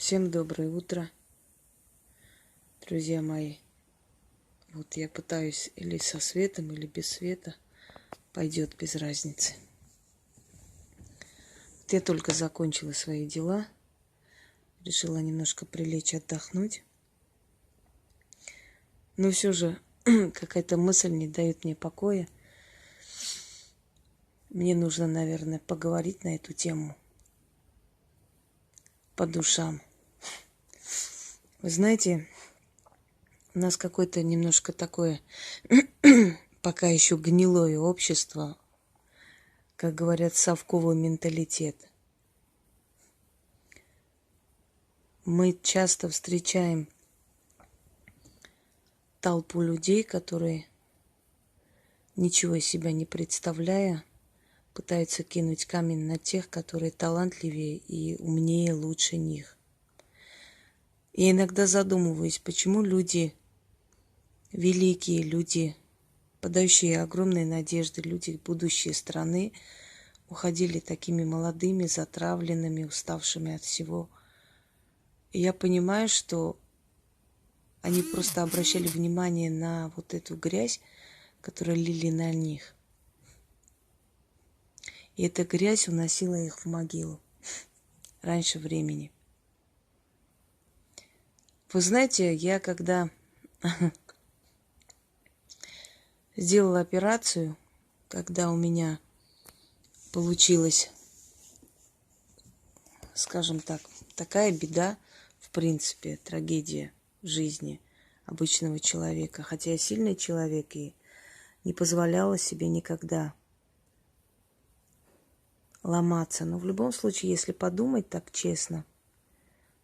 Всем доброе утро, друзья мои. Вот я пытаюсь или со светом, или без света. Пойдет без разницы. Вот я только закончила свои дела. Решила немножко прилечь, отдохнуть. Но все же какая-то мысль не дает мне покоя. Мне нужно, наверное, поговорить на эту тему по душам. Вы знаете, у нас какое-то немножко такое пока еще гнилое общество, как говорят, совковый менталитет. Мы часто встречаем толпу людей, которые, ничего из себя не представляя, пытаются кинуть камень на тех, которые талантливее и умнее, лучше них. Я иногда задумываюсь, почему люди, великие люди, подающие огромные надежды, люди будущей страны, уходили такими молодыми, затравленными, уставшими от всего. И я понимаю, что они просто обращали внимание на вот эту грязь, которую лили на них. И эта грязь уносила их в могилу раньше времени. Вы знаете, я когда сделала операцию, когда у меня получилась, скажем так, такая беда, в принципе, трагедия в жизни обычного человека. Хотя я сильный человек и не позволяла себе никогда ломаться. Но в любом случае, если подумать так честно,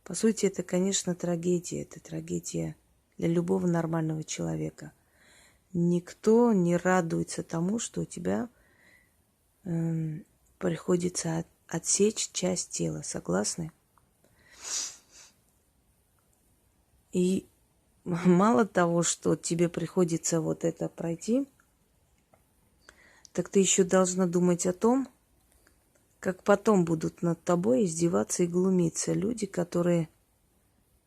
по сути, это, конечно, трагедия. Это трагедия для любого нормального человека. Никто не радуется тому, что у тебя приходится отсечь часть тела. Согласны? И мало того, что тебе приходится вот это пройти, так ты еще должна думать о том, как потом будут над тобой издеваться и глумиться люди, которые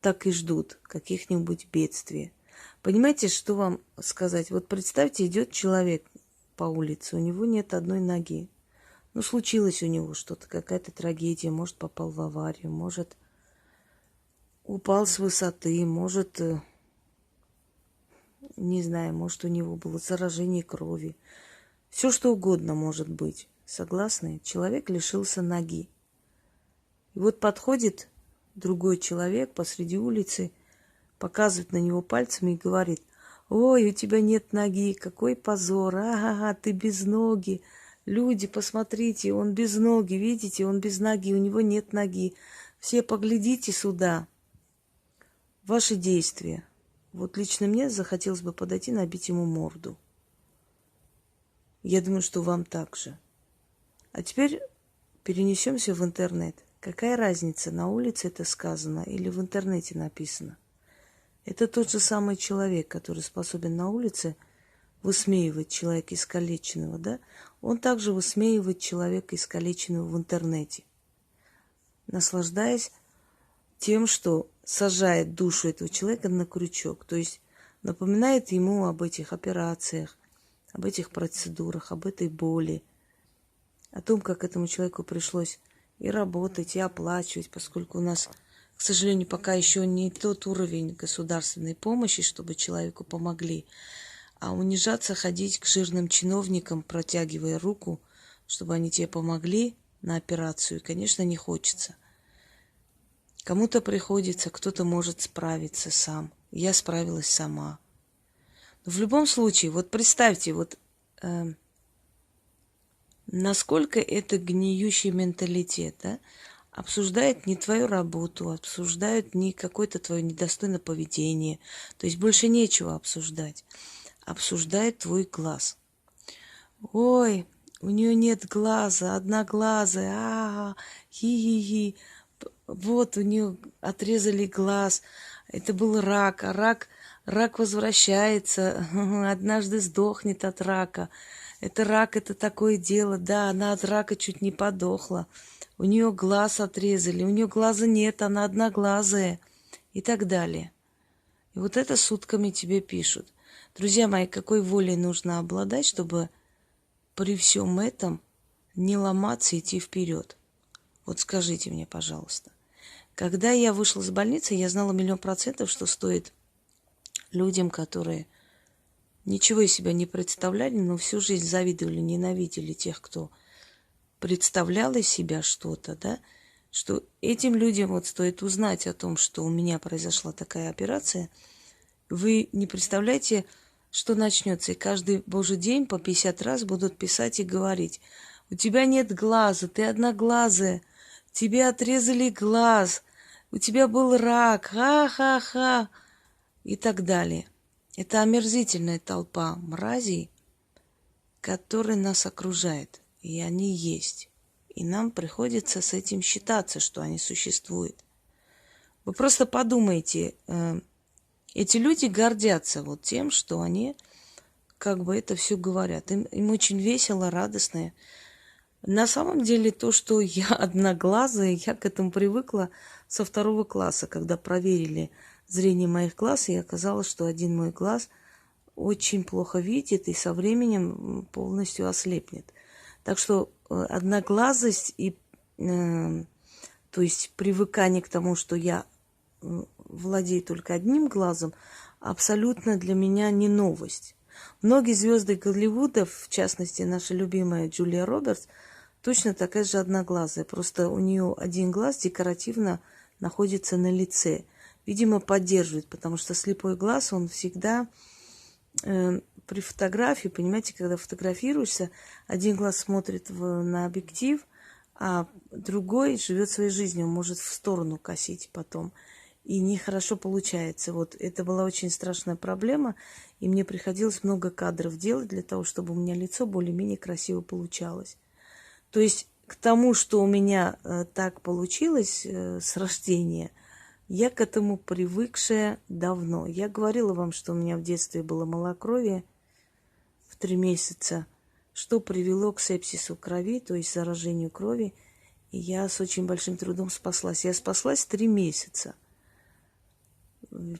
так и ждут каких-нибудь бедствий. Понимаете, что вам сказать? Вот представьте, идет человек по улице, у него нет одной ноги. Ну, случилось у него что-то, какая-то трагедия, может, попал в аварию, может, упал с высоты, может, не знаю, может, у него было заражение крови. Все, что угодно может быть. Согласны? Человек лишился ноги. И вот подходит другой человек посреди улицы, показывает на него пальцами и говорит: «Ой, у тебя нет ноги, какой позор, ага, ты без ноги. Люди, посмотрите, он без ноги, видите, он без ноги, у него нет ноги. Все поглядите сюда». Ваши действия. Вот лично мне захотелось бы подойти, набить ему морду. Я думаю, что вам так же. А теперь перенесемся в интернет. Какая разница, на улице это сказано или в интернете написано? Это тот же самый человек, который способен на улице высмеивать человека искалеченного, да? Он также высмеивает человека искалеченного в интернете, наслаждаясь тем, что сажает душу этого человека на крючок. То есть напоминает ему об этих операциях, об этих процедурах, об этой боли, о том, как этому человеку пришлось и работать, и оплачивать, поскольку у нас, к сожалению, пока еще не тот уровень государственной помощи, чтобы человеку помогли, а унижаться, ходить к жирным чиновникам, протягивая руку, чтобы они тебе помогли на операцию, конечно, не хочется. Кому-то приходится, кто-то может справиться сам. Я справилась сама. Но в любом случае, вот представьте, вот насколько это гниющий менталитет, да? Обсуждает не твою работу, обсуждают не какое-то твое недостойное поведение. То есть больше нечего обсуждать. Обсуждает твой глаз. Ой, у нее нет глаза, одноглазая, хи-хи-хи. Вот у нее отрезали глаз. Это был рак, а рак возвращается, однажды сдохнет от рака. это рак, это такое дело. Да, она от рака чуть не подохла. У нее глаз отрезали, у нее глаза нет, она одноглазая и так далее. И вот это сутками тебе пишут. Друзья мои, какой волей нужно обладать, чтобы при всем этом не ломаться и идти вперед? Вот скажите мне, пожалуйста. Когда я вышла из больницы, я знала 1000000%, что стоит людям, которые ничего из себя не представляли, но всю жизнь завидовали, ненавидели тех, кто представлял из себя что-то, да, что этим людям вот стоит узнать о том, что у меня произошла такая операция. Вы не представляете, что начнется. И каждый божий день по 50 раз будут писать и говорить: у тебя нет глаза, ты одноглазая, тебе отрезали глаз, у тебя был рак, ха-ха-ха, и так далее. Это омерзительная толпа мразей, которая нас окружает. И они есть. И нам приходится с этим считаться, что они существуют. Вы просто подумайте, эти люди гордятся вот тем, что они как бы это все говорят. Им очень весело, радостно. На самом деле то, что я одноглазая, я к этому привыкла со 2 класса, когда проверили зрение моих глаз, и оказалось, что один мой глаз очень плохо видит и со временем полностью ослепнет. Так что одноглазость и, то есть привыкание к тому, что я владею только одним глазом, абсолютно для меня не новость. Многие звезды Голливуда, в частности, наша любимая Джулия Робертс, точно такая же одноглазая. Просто у нее один глаз декоративно находится на лице. Видимо, поддерживает, потому что слепой глаз, он всегда при фотографии, понимаете, когда фотографируешься, один глаз смотрит на объектив, а другой живет своей жизнью, он может в сторону косить потом. И нехорошо получается. Вот это была очень страшная проблема, и мне приходилось много кадров делать для того, чтобы у меня лицо более-менее красиво получалось. То есть к тому, что у меня так получилось с рождения, я к этому привыкшая давно. Я говорила вам, что у меня в детстве было малокровие в 3 месяца, что привело к сепсису крови, то есть заражению крови. И я с очень большим трудом спаслась. Я спаслась 3 месяца.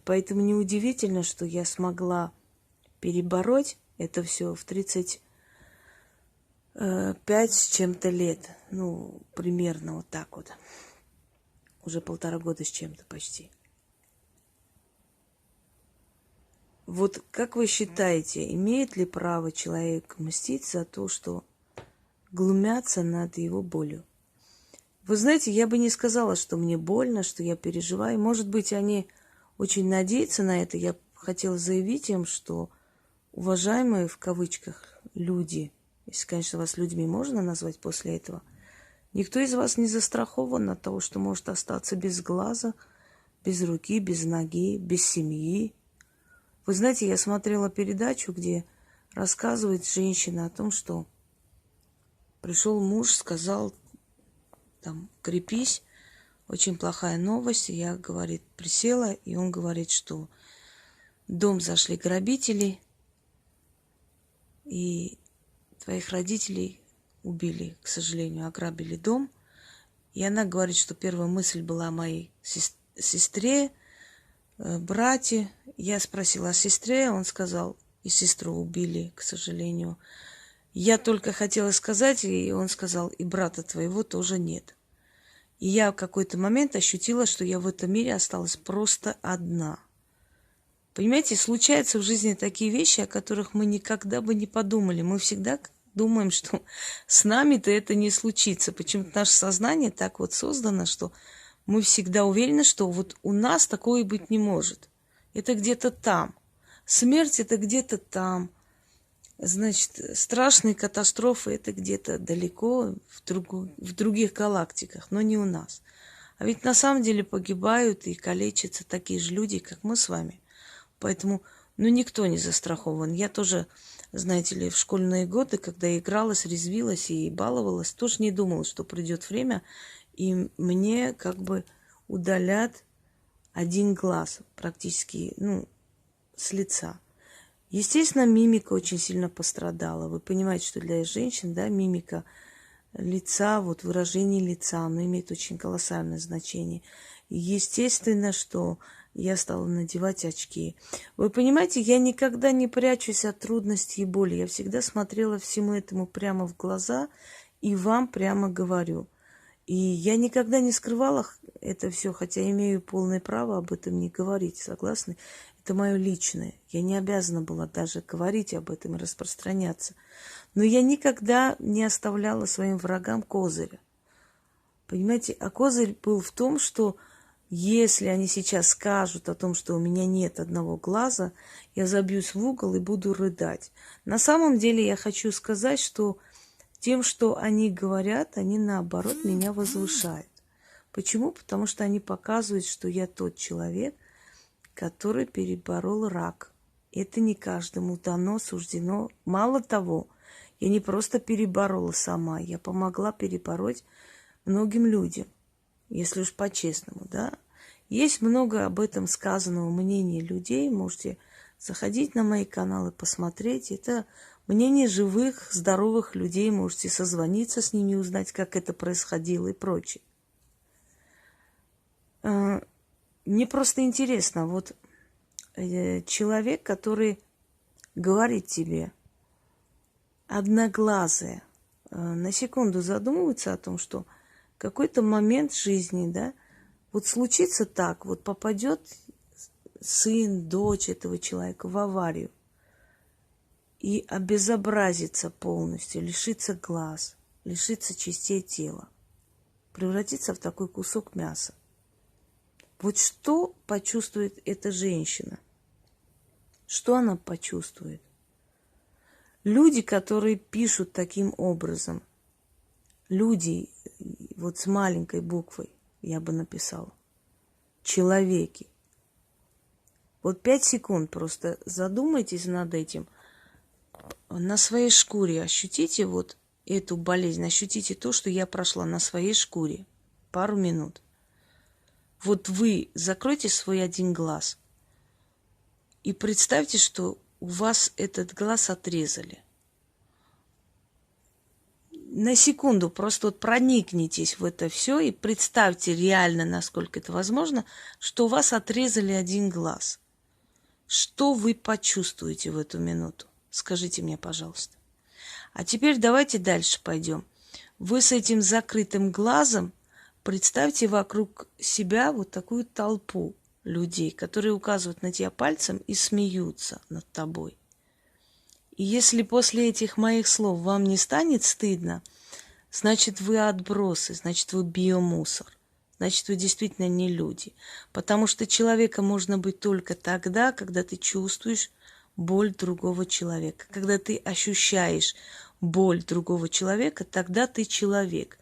Поэтому неудивительно, что я смогла перебороть это все в 35 с чем-то лет. Ну, примерно вот так вот. Уже 1,5 года с чем-то почти. Вот как вы считаете, имеет ли право человек мстить за то, что глумятся над его болью? Вы знаете, я бы не сказала, что мне больно, что я переживаю. Может быть, они очень надеются на это. Я хотела заявить им, что уважаемые в кавычках люди, если, конечно, вас людьми можно назвать после этого, никто из вас не застрахован от того, что может остаться без глаза, без руки, без ноги, без семьи. Вы знаете, я смотрела передачу, где рассказывает женщина о том, что пришел муж, сказал, там, крепись, очень плохая новость. Я, говорит, присела, и он говорит, что в дом зашли грабители, и твоих родителей убили, к сожалению, ограбили дом. И она говорит, что первая мысль была о моей сестре, братья. Я спросила о сестре, он сказал, и сестру убили, к сожалению. Я только хотела сказать, и он сказал, и брата твоего тоже нет. И я в какой-то момент ощутила, что я в этом мире осталась просто одна. Понимаете, случаются в жизни такие вещи, о которых мы никогда бы не подумали. Мы всегда думаем, что с нами-то это не случится. Почему-то наше сознание так вот создано, что мы всегда уверены, что вот у нас такое быть не может. Это где-то там. Смерть это где-то там. Значит, страшные катастрофы это где-то далеко, в других галактиках, но не у нас. А ведь на самом деле погибают и калечатся такие же люди, как мы с вами. Поэтому, никто не застрахован. Я тоже, знаете ли, в школьные годы, когда игралась, резвилась и баловалась, тоже не думала, что придет время, и мне как бы удалят один глаз практически, с лица. Естественно, мимика очень сильно пострадала. Вы понимаете, что для женщин, да, мимика лица, вот выражение лица, оно имеет очень колоссальное значение. И естественно, что я стала надевать очки. Вы понимаете, я никогда не прячусь от трудностей и боли. Я всегда смотрела всему этому прямо в глаза и вам прямо говорю. И я никогда не скрывала это все, хотя имею полное право об этом не говорить, согласны? Это мое личное. Я не обязана была даже говорить об этом и распространяться. Но я никогда не оставляла своим врагам козыря. Понимаете, а козырь был в том, что если они сейчас скажут о том, что у меня нет одного глаза, я забьюсь в угол и буду рыдать. На самом деле я хочу сказать, что тем, что они говорят, они наоборот меня возвышают. Почему? Потому что они показывают, что я тот человек, который переборол рак. Это не каждому дано, суждено. Мало того, я не просто переборола сама, я помогла перебороть многим людям, если уж по-честному, да. Есть много об этом сказанного мнения людей, можете заходить на мои каналы, посмотреть. Это мнение живых, здоровых людей, можете созвониться с ними, узнать, как это происходило и прочее. Мне просто интересно, вот человек, который говорит тебе одноглазые, на секунду задумывается о том, что в какой-то момент жизни, да, вот случится так, вот попадет сын, дочь этого человека в аварию и обезобразится полностью, лишится глаз, лишится частей тела, превратится в такой кусок мяса. Вот что почувствует эта женщина? Что она почувствует? Люди, которые пишут таким образом, люди, вот с маленькой буквой, я бы написала, человеки. Вот 5 секунд просто задумайтесь над этим. На своей шкуре ощутите вот эту болезнь, ощутите то, что я прошла на своей шкуре. Пару минут. Вот вы закройте свой один глаз и представьте, что у вас этот глаз отрезали. На секунду просто вот проникнитесь в это все и представьте реально, насколько это возможно, что у вас отрезали один глаз. Что вы почувствуете в эту минуту? Скажите мне, пожалуйста. А теперь давайте дальше пойдем. Вы с этим закрытым глазом представьте вокруг себя вот такую толпу людей, которые указывают на тебя пальцем и смеются над тобой. И если после этих моих слов вам не станет стыдно, значит, вы отбросы, значит, вы биомусор, значит, вы действительно не люди. Потому что человеком можно быть только тогда, когда ты чувствуешь боль другого человека. Когда ты ощущаешь боль другого человека, тогда ты человек.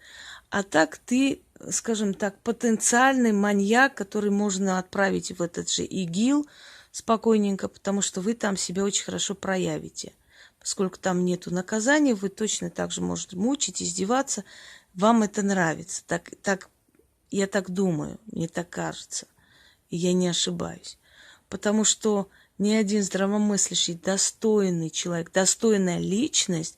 А так ты, скажем так, потенциальный маньяк, который можно отправить в этот же ИГИЛ спокойненько, потому что вы там себя очень хорошо проявите. Поскольку там нету наказания, вы точно так же можете мучить, издеваться. Вам это нравится. Я так думаю, мне так кажется. И я не ошибаюсь. Потому что ни один здравомыслящий, достойный человек, достойная личность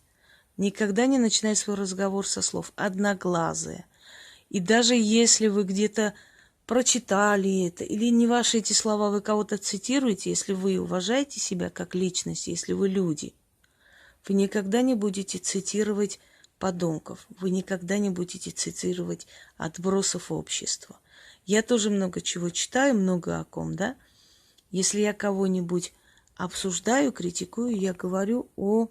никогда не начинает свой разговор со слов «одноглазые». И даже если вы где-то прочитали это, или не ваши эти слова, вы кого-то цитируете, если вы уважаете себя как личность, если вы люди, вы никогда не будете цитировать подонков, вы никогда не будете цитировать отбросов общества. Я тоже много чего читаю, много о ком, да? Если я кого-нибудь обсуждаю, критикую, я говорю о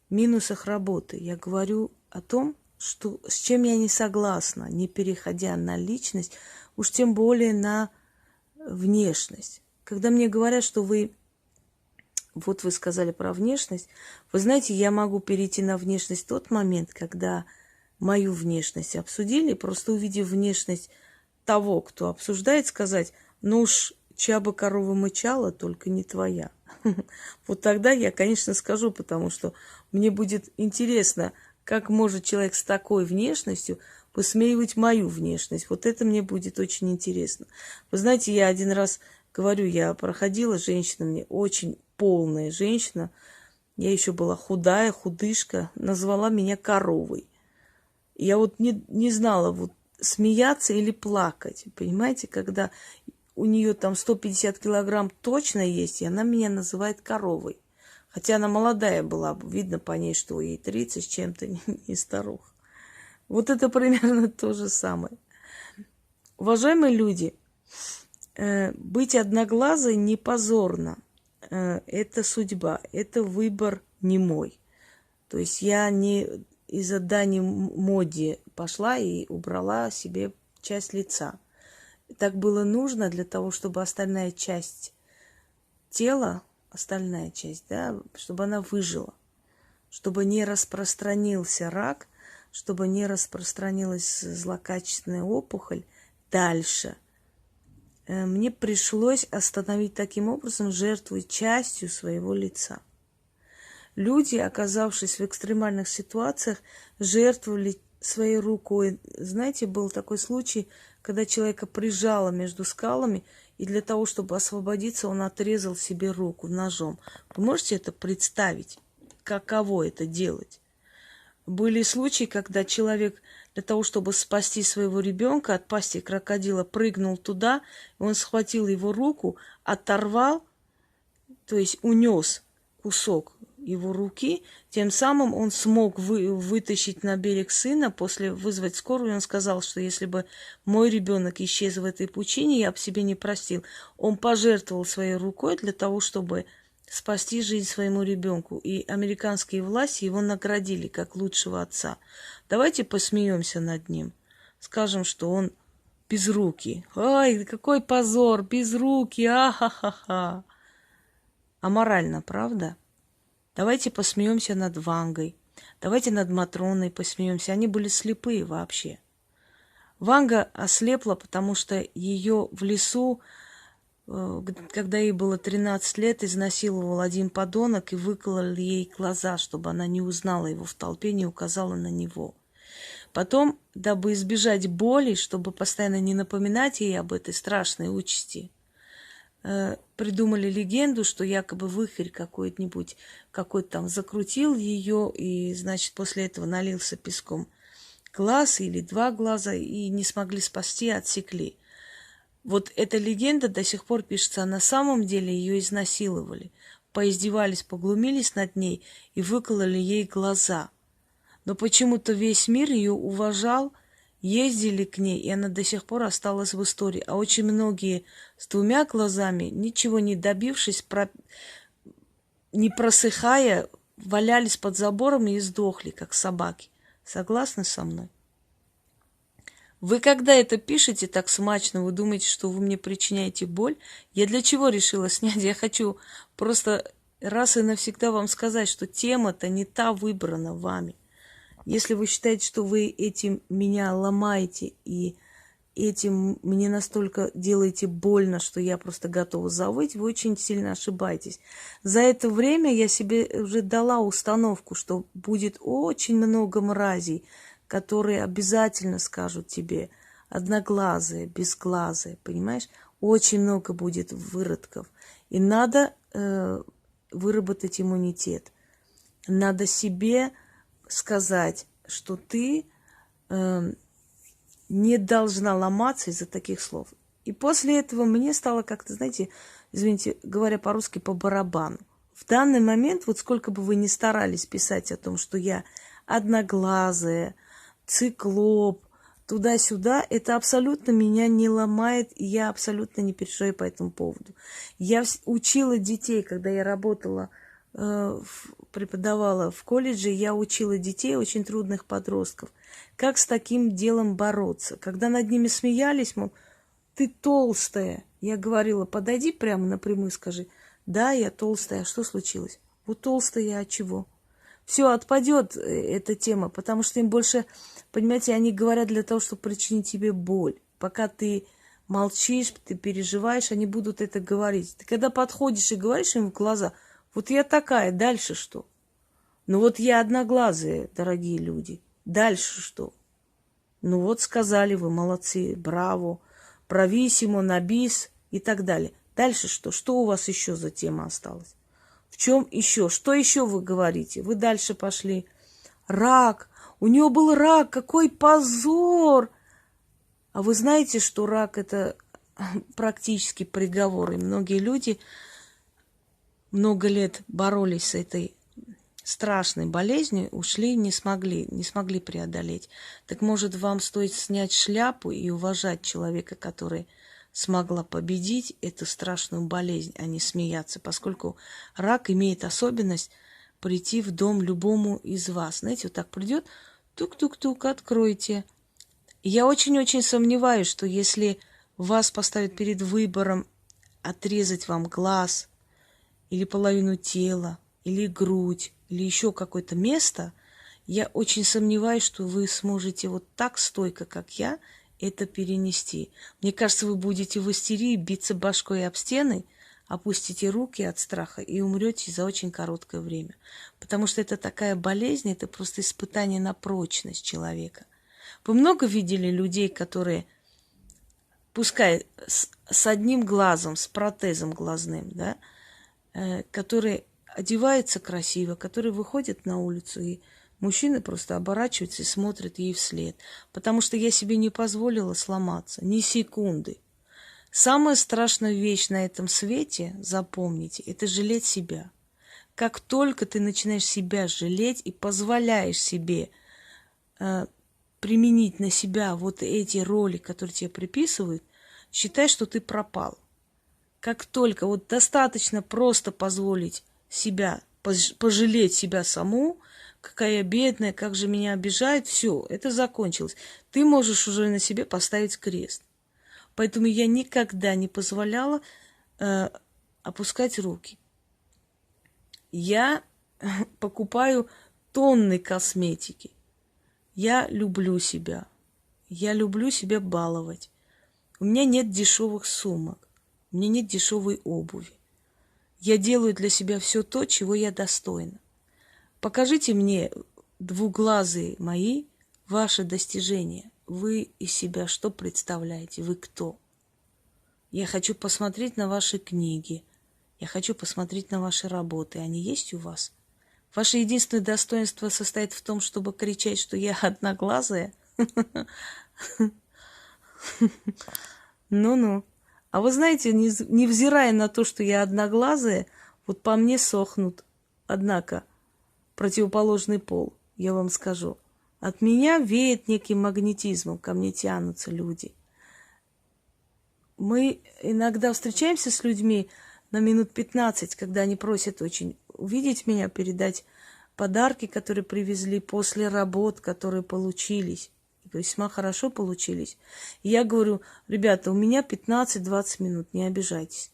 минусах работы. Я говорю о том, что, с чем я не согласна, не переходя на личность, уж тем более на внешность. Когда мне говорят, что вы сказали про внешность, вы знаете, я могу перейти на внешность в тот момент, когда мою внешность обсудили, просто увидев внешность того, кто обсуждает, сказать, ну уж чья бы корова мычала, только не твоя. Вот тогда я, конечно, скажу, потому что мне будет интересно, как может человек с такой внешностью высмеивать мою внешность. Вот это мне будет очень интересно. Вы знаете, я один раз Говорю, я проходила, женщина мне очень полная женщина. Я еще была худая, худышка. Назвала меня коровой. Я вот не знала, вот смеяться или плакать. Понимаете, когда у нее там 150 килограмм точно есть, и она меня называет коровой. Хотя она молодая была, видно по ней, что ей 30 с чем-то, не старуха. Вот это примерно то же самое. Уважаемые люди, быть одноглазой не позорно. Это судьба, это выбор не мой. То есть я не из-за дани моде пошла и убрала себе часть лица. Так было нужно для того, чтобы остальная часть тела, остальная часть, да, чтобы она выжила, чтобы не распространился рак, чтобы не распространилась злокачественная опухоль дальше. Мне пришлось остановить таким образом жертву частью своего лица. Люди, оказавшись в экстремальных ситуациях, жертвовали своей рукой. Знаете, был такой случай, когда человека прижало между скалами, и для того, чтобы освободиться, он отрезал себе руку ножом. Вы можете это представить? Каково это делать? Были случаи, когда человек для того, чтобы спасти своего ребенка от пасти крокодила, прыгнул туда, он схватил его руку, оторвал, то есть унес кусок его руки, тем самым он смог вытащить на берег сына, после вызвать скорую, он сказал, что если бы мой ребенок исчез в этой пучине, я бы себе не простил. Он пожертвовал своей рукой для того, чтобы спасти жизнь своему ребенку. И американские власти его наградили как лучшего отца. Давайте посмеемся над ним. Скажем, что он безрукий. Ай, какой позор, безрукий, ахахаха. Аморально, правда? Давайте посмеемся над Вангой. Давайте над Матроной посмеемся. Они были слепые вообще. Ванга ослепла, потому что ее в лесу, когда ей было 13 лет, изнасиловал один подонок и выколол ей глаза, чтобы она не узнала его в толпе, не указала на него. Потом, дабы избежать боли, чтобы постоянно не напоминать ей об этой страшной участи, придумали легенду, что якобы вихрь какой-нибудь, какой-то там закрутил ее, и, значит, после этого налился песком глаз или 2 глаза, и не смогли спасти, отсекли. Вот эта легенда до сих пор пишется, а на самом деле ее изнасиловали, поиздевались, поглумились над ней и выкололи ей глаза. Но почему-то весь мир ее уважал, ездили к ней, и она до сих пор осталась в истории. А очень многие с 2 глазами, ничего не добившись, не просыхая, валялись под забором и сдохли, как собаки. Согласны со мной? Вы когда это пишете так смачно, вы думаете, что вы мне причиняете боль? Я для чего решила снять? Я хочу просто раз и навсегда вам сказать, что тема-то не та выбрана вами. Если вы считаете, что вы этим меня ломаете и этим мне настолько делаете больно, что я просто готова завыть, вы очень сильно ошибаетесь. За это время я себе уже дала установку, что будет очень много мразей, которые обязательно скажут тебе одноглазые, безглазые, понимаешь? Очень много будет выродков. И надо выработать иммунитет. Надо себе сказать, что ты не должна ломаться из-за таких слов. И после этого мне стало как-то, знаете, извините, говоря по-русски, по барабану. В данный момент, вот сколько бы вы ни старались писать о том, что я одноглазая, циклоп, туда-сюда, это абсолютно меня не ломает, и я абсолютно не переживаю по этому поводу. Я учила детей, когда я работала, преподавала в колледже, я учила детей, очень трудных подростков, как с таким делом бороться. Когда над ними смеялись, мол, ты толстая. Я говорила, подойди прямо напрямую, скажи, да, я толстая, а что случилось? Вот толстая я от чего? Все, отпадет эта тема, потому что им больше, понимаете, они говорят для того, чтобы причинить тебе боль. Пока ты молчишь, ты переживаешь, они будут это говорить. Ты когда подходишь и говоришь им в глаза, вот я такая, дальше что? Ну вот я одноглазая, дорогие люди, дальше что? Ну вот сказали вы, молодцы, браво, брависсимо, набис и так далее. Дальше что? Что у вас еще за тема осталась? В чем еще? Что еще вы говорите? Вы дальше пошли. Рак. У нее был рак. Какой позор! А вы знаете, что рак – это практически приговор. И многие люди много лет боролись с этой страшной болезнью, ушли, не смогли преодолеть. Так может, вам стоит снять шляпу и уважать человека, который смогла победить эту страшную болезнь, а не смеяться, поскольку рак имеет особенность прийти в дом любому из вас. Знаете, вот так придет, тук-тук-тук, откройте. Я очень-очень сомневаюсь, что если вас поставят перед выбором отрезать вам глаз или половину тела, или грудь, или еще какое-то место, я очень сомневаюсь, что вы сможете вот так стойко, как я, это перенести. Мне кажется, вы будете в истерии биться башкой об стены, опустите руки от страха и умрете за очень короткое время. Потому что это такая болезнь, это просто испытание на прочность человека. Вы много видели людей, которые, пускай с одним глазом, с протезом глазным, да, которые одеваются красиво, которые выходят на улицу, и мужчины просто оборачиваются и смотрят ей вслед. Потому что я себе не позволила сломаться ни секунды. Самая страшная вещь на этом свете, запомните, это жалеть себя. Как только ты начинаешь себя жалеть и позволяешь себе применить на себя вот эти роли, которые тебе приписывают, считай, что ты пропал. Как только вот достаточно просто позволить себя, пожалеть себя саму, какая я бедная, как же меня обижают, все, это закончилось. Ты можешь уже на себе поставить крест. Поэтому я никогда не позволяла опускать руки. Я покупаю тонны косметики. Я люблю себя. Я люблю себя баловать. У меня нет дешевых сумок. У меня нет дешевой обуви. Я делаю для себя все то, чего я достойна. Покажите мне, двуглазые мои, ваши достижения. Вы из себя что представляете? Вы кто? Я хочу посмотреть на ваши книги. Я хочу посмотреть на ваши работы. Они есть у вас? Ваше единственное достоинство состоит в том, чтобы кричать, что я одноглазая? Ну-ну. А вы знаете, невзирая на то, что я одноглазая, вот по мне сохнут. Однако, противоположный пол, я вам скажу. От меня веет неким магнетизмом, ко мне тянутся люди. Мы иногда встречаемся с людьми на минут 15, когда они просят очень увидеть меня, передать подарки, которые привезли после работ, которые получились. Весьма хорошо получились. И я говорю, ребята, у меня 15-20 минут, не обижайтесь.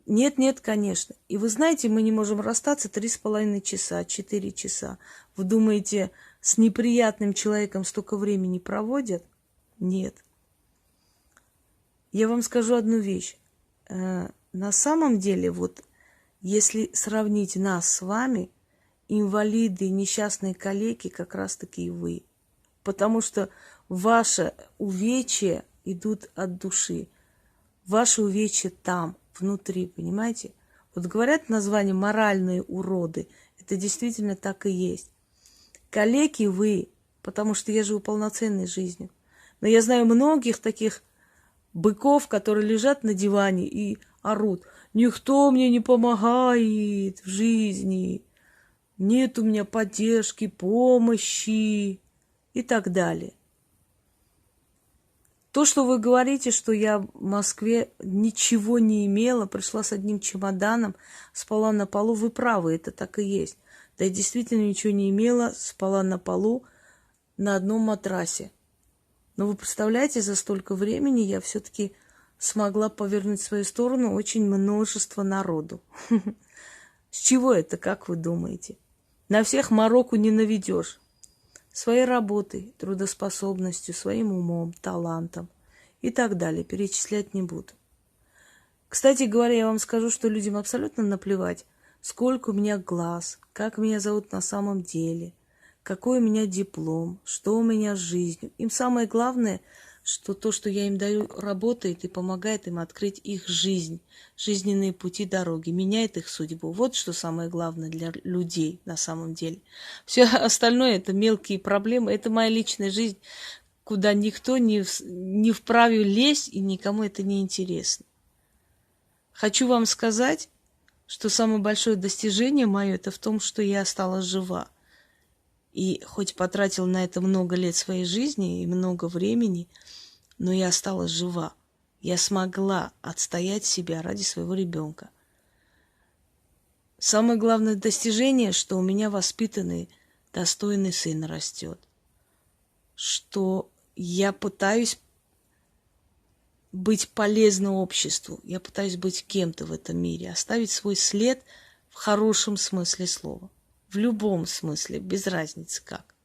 Нет, конечно. И вы знаете, мы не можем расстаться 3,5 часа, 4 часа. Вы думаете, с неприятным человеком столько времени проводят? Нет. Я вам скажу одну вещь. На самом деле, вот если сравнить нас с вами, инвалиды, несчастные калеки, как раз-таки и вы. Потому что ваши увечья идут от души. Ваши увечья там, внутри, понимаете? Вот говорят название «моральные уроды». Это действительно так и есть. Калеки вы, потому что я живу полноценной жизнью. Но я знаю многих таких быков, которые лежат на диване и орут. Никто мне не помогает в жизни. Нет у меня поддержки, помощи и так далее. То, что вы говорите, что я в Москве ничего не имела, пришла с одним чемоданом, спала на полу, вы правы, это так и есть. Да, я действительно ничего не имела, спала на полу на одном матрасе. Но вы представляете, за столько времени я все-таки смогла повернуть в свою сторону очень множество народу. С чего это, как вы думаете? На всех мороку не наведешь. Своей работой, трудоспособностью, своим умом, талантом и так далее. Перечислять не буду. Кстати говоря, я вам скажу, что людям абсолютно наплевать, сколько у меня глаз, как меня зовут на самом деле, какой у меня диплом, что у меня с жизнью. Им самое главное, что то, что я им даю, работает и помогает им открыть их жизнь, жизненные пути, дороги, меняет их судьбу. Вот что самое главное для людей на самом деле. Все остальное – это мелкие проблемы, это моя личная жизнь, куда никто не вправе лезть, и никому это не интересно. Хочу вам сказать, что самое большое достижение мое – это в том, что я осталась жива. И хоть потратил на это много лет своей жизни и много времени, но я осталась жива. Я смогла отстоять себя ради своего ребенка. Самое главное достижение, что у меня воспитанный, достойный сын растет. Что я пытаюсь быть полезна обществу. Я пытаюсь быть кем-то в этом мире, оставить свой след в хорошем смысле слова. В любом смысле, без разницы как.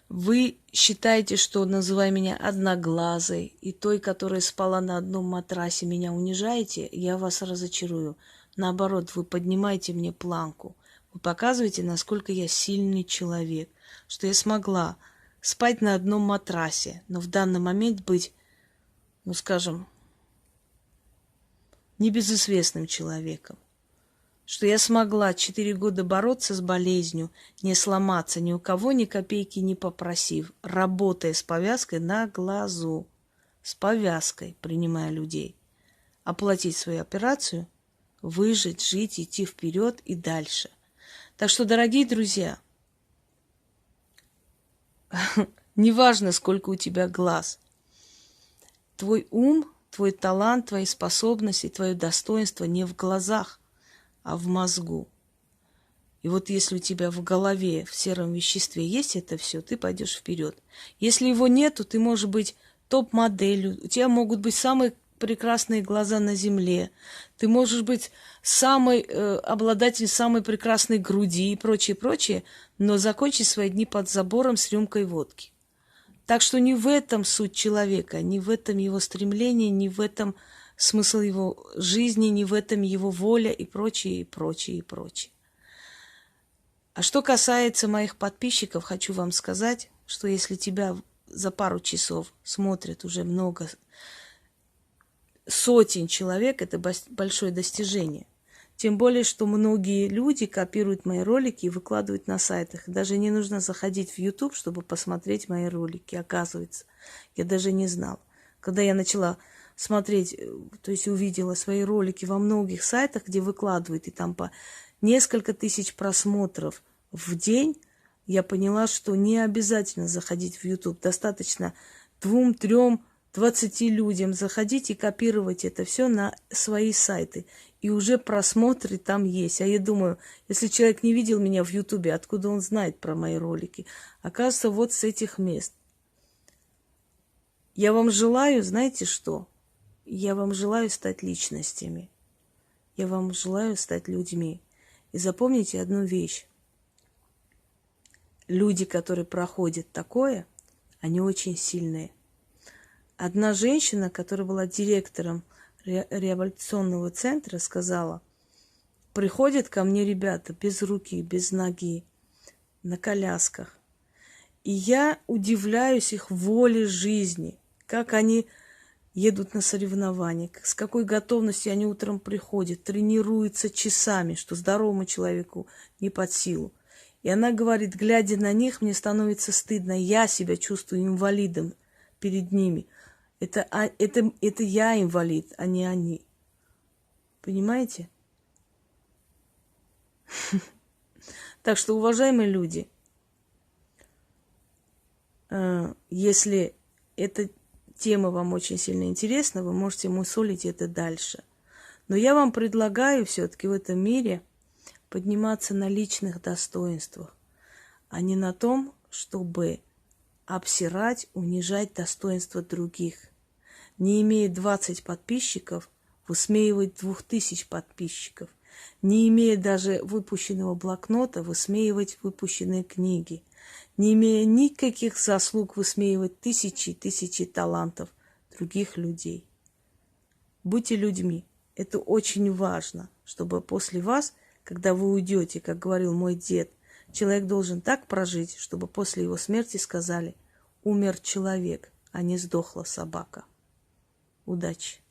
Вы считаете, что, называя меня одноглазой и той, которая спала на одном матрасе, меня унижаете? Я вас разочарую. Наоборот, вы поднимаете мне планку. Вы показываете, насколько я сильный человек, что я смогла спать на одном матрасе, но в данный момент быть, ну скажем, небезызвестным человеком. Что я смогла 4 года бороться с болезнью, не сломаться, ни у кого ни копейки не попросив, работая с повязкой на глазу, с повязкой, принимая людей, оплатить свою операцию, выжить, жить, идти вперед и дальше. Так что, дорогие друзья, неважно, сколько у тебя глаз, твой ум, твой талант, твои способности, твое достоинство не в глазах, а в мозгу. И вот если у тебя в голове, в сером веществе есть это все, ты пойдешь вперед. Если его нету, ты можешь быть топ-моделью, у тебя могут быть самые прекрасные глаза на земле, ты можешь быть обладатель самой прекрасной груди и прочее, прочее, но закончить свои дни под забором с рюмкой водки. Так что не в этом суть человека, не в этом его стремление, не в этом смысл его жизни, не в этом его воля и прочее, и прочее, и прочее. А что касается моих подписчиков, хочу вам сказать, что если тебя за пару часов смотрят уже много сотен человек, это большое достижение. Тем более, что многие люди копируют мои ролики и выкладывают на сайтах. Даже не нужно заходить в YouTube, чтобы посмотреть мои ролики, оказывается. Я даже не знала. Когда я начала смотреть, то есть увидела свои ролики во многих сайтах, где выкладывают, и там по несколько тысяч просмотров в день, я поняла, что не обязательно заходить в YouTube. Достаточно 2, 3, 20 людям заходить и копировать это все на свои сайты. И уже просмотры там есть. А я думаю, если человек не видел меня в YouTube, откуда он знает про мои ролики? Оказывается, вот с этих мест. Я вам желаю, знаете что? Я вам желаю стать личностями. Я вам желаю стать людьми. И запомните одну вещь. Люди, которые проходят такое, они очень сильные. Одна женщина, которая была директором реабилитационного центра, сказала: приходят ко мне ребята без руки, без ноги, на колясках. И я удивляюсь их воле жизни, как они едут на соревнования, с какой готовностью они утром приходят, тренируются часами, что здоровому человеку не под силу. И она говорит, глядя на них, мне становится стыдно, я себя чувствую инвалидом перед ними. Это я инвалид, а не они. Понимаете? Так что, уважаемые люди, если эта тема вам очень сильно интересна, вы можете мусолить это дальше. Но я вам предлагаю все-таки в этом мире подниматься на личных достоинствах, а не на том, чтобы обсирать, унижать достоинство других. Не имея 20 подписчиков, высмеивать 2000 подписчиков. Не имея даже выпущенного блокнота, высмеивать выпущенные книги. Не имея никаких заслуг, высмеивать тысячи талантов других людей. Будьте людьми. Это очень важно, чтобы после вас, когда вы уйдете, как говорил мой дед, человек должен так прожить, чтобы после его смерти сказали: умер человек, а не сдохла собака. Удачи!